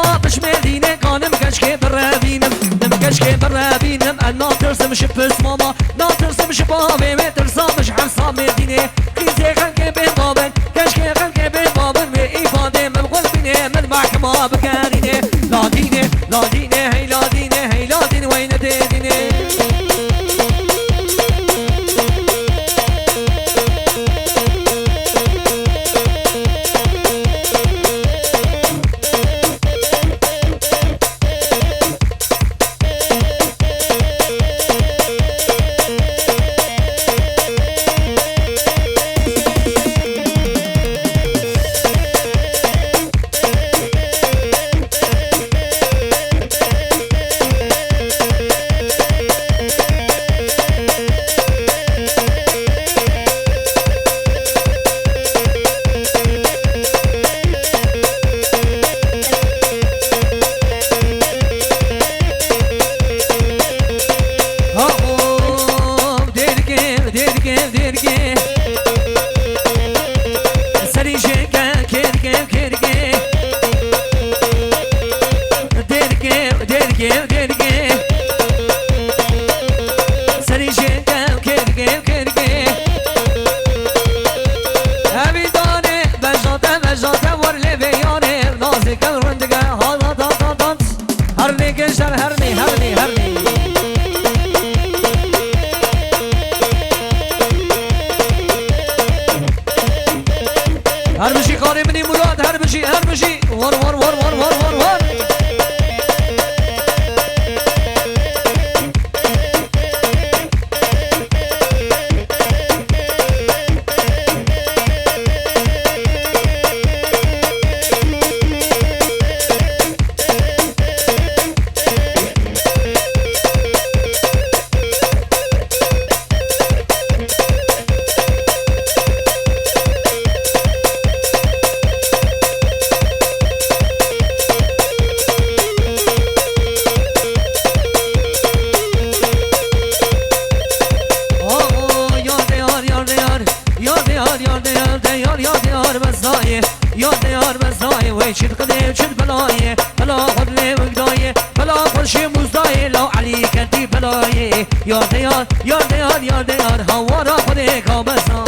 ما مش مدينة كانم كشكي برابينم نم كشكي برابينم أنا ترسم شبس ماما نا ترسم شبابي مترسم مش حساب مدينة خيزي خلقي بين بابن كشكي خلقي بين بابن بإفادة من قلبيني من محكمة بكاريني لا ديني لا ديني هي لا ديني هي لا ديني وين ديني هربشي قاري مني مراد هربشي هربشي ور ور ور ور ور ور ور شد قديم شد بلايه بلا خد لي وقدايه بلا خرشي مزدايه لو عليك انتي بلايه يا ديار يا ديار يا ديار هوارا خديك وبسا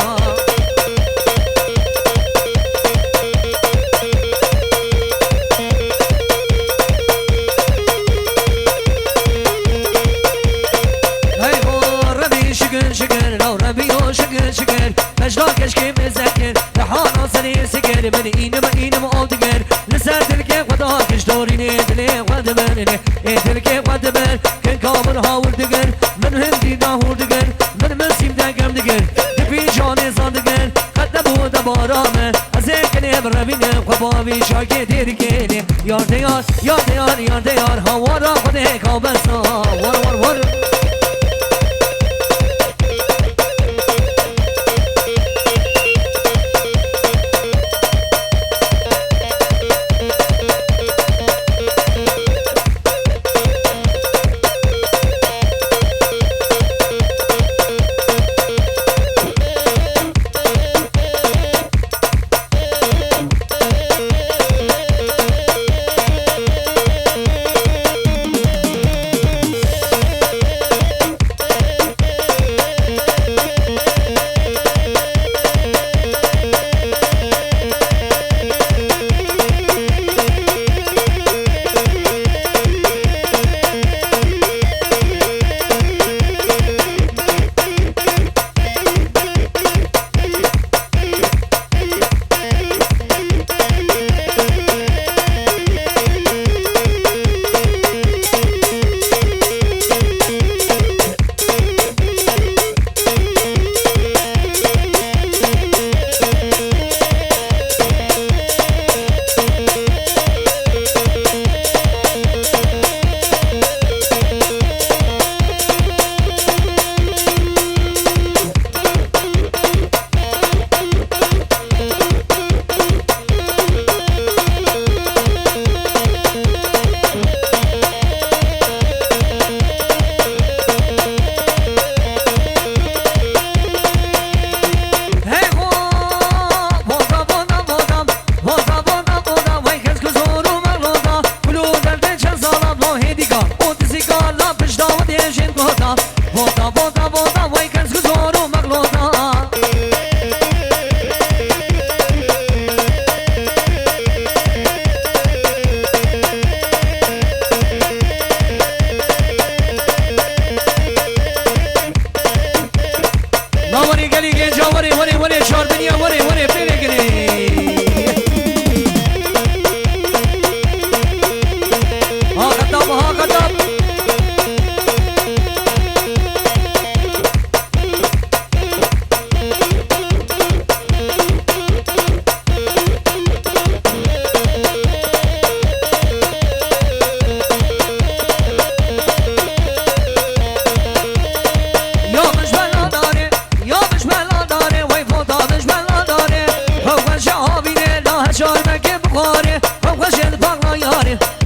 هاي هو ربي شكر شكر لو ربي شكر شكر مجدا كشكي مذكر لحانا سري سكر من اينم اودقر لسا تلكي خدا كش دوريني دلي خد برني تلكي خد بر كن كامر هاول دقر من هندي داهور دقر من مسيم دقم دقر دبي جاني صادقر قد بود بارامه ازير كني بربيني خبابي شاكي تيركيني يار ديار يار ديار يار ديار هوارا خديك وبسا ور ور ور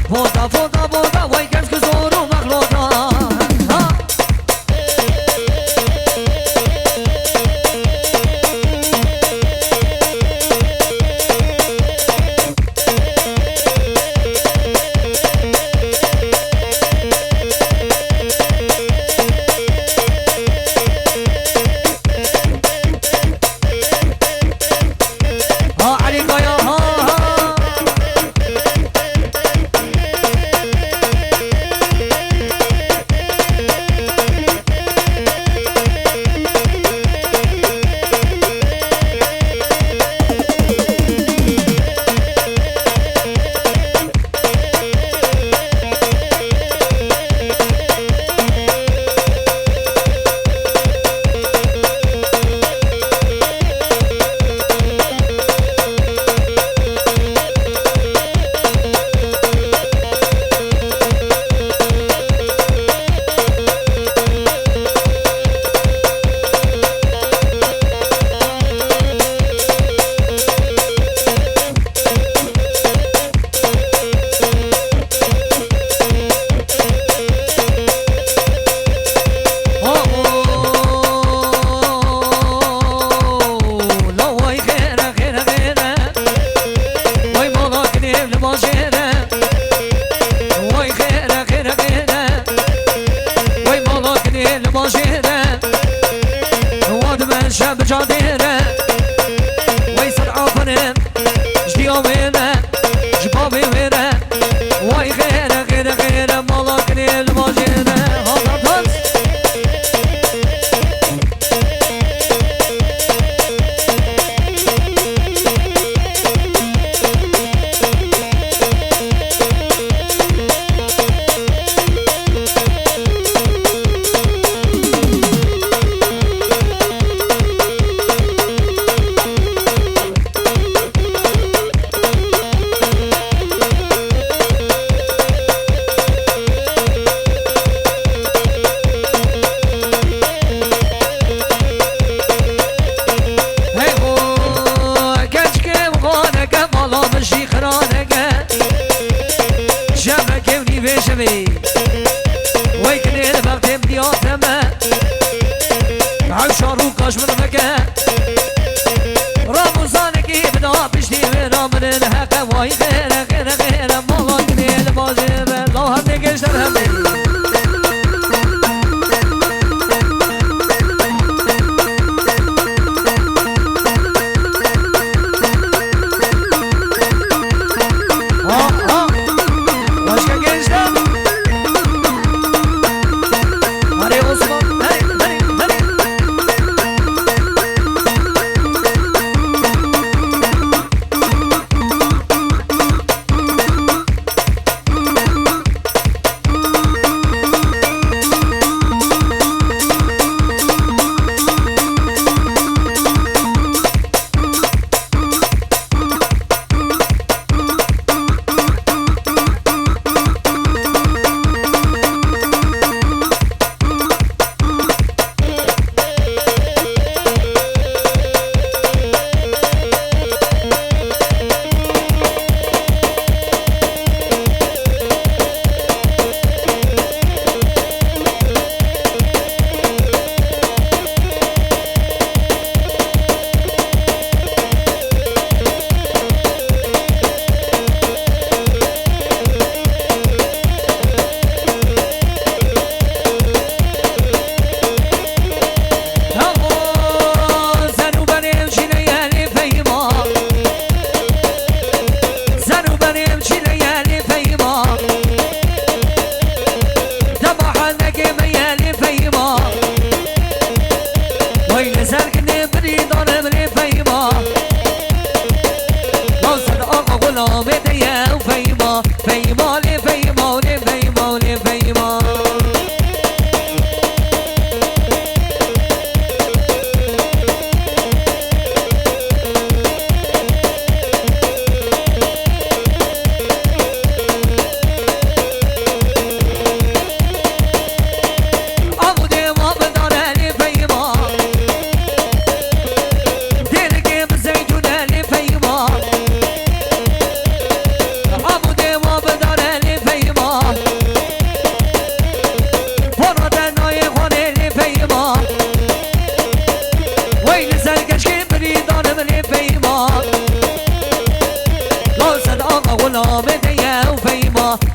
فوتا فوتا فوتا وای کس که زور و مخلوطا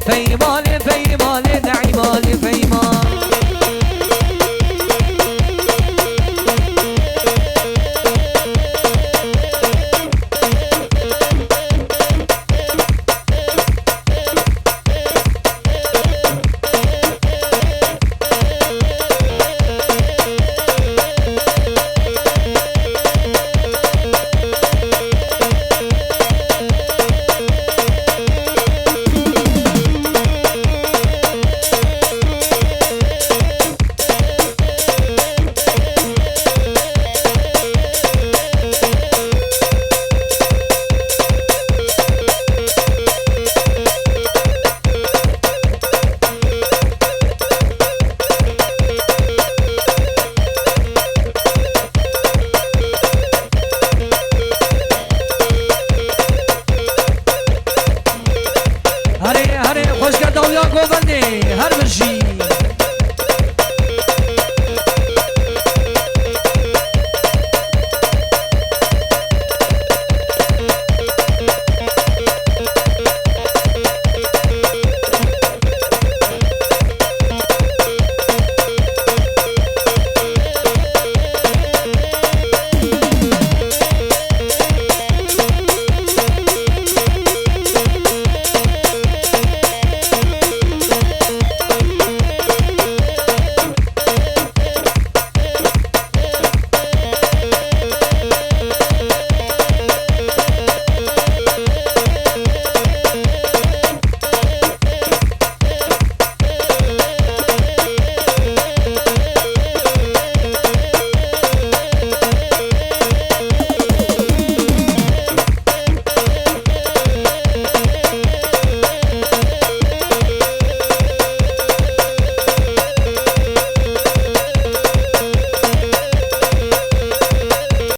فيمالي فيمالي نعيمالي فيمال هري هري خوش کرده و یا گوبنده هر بشی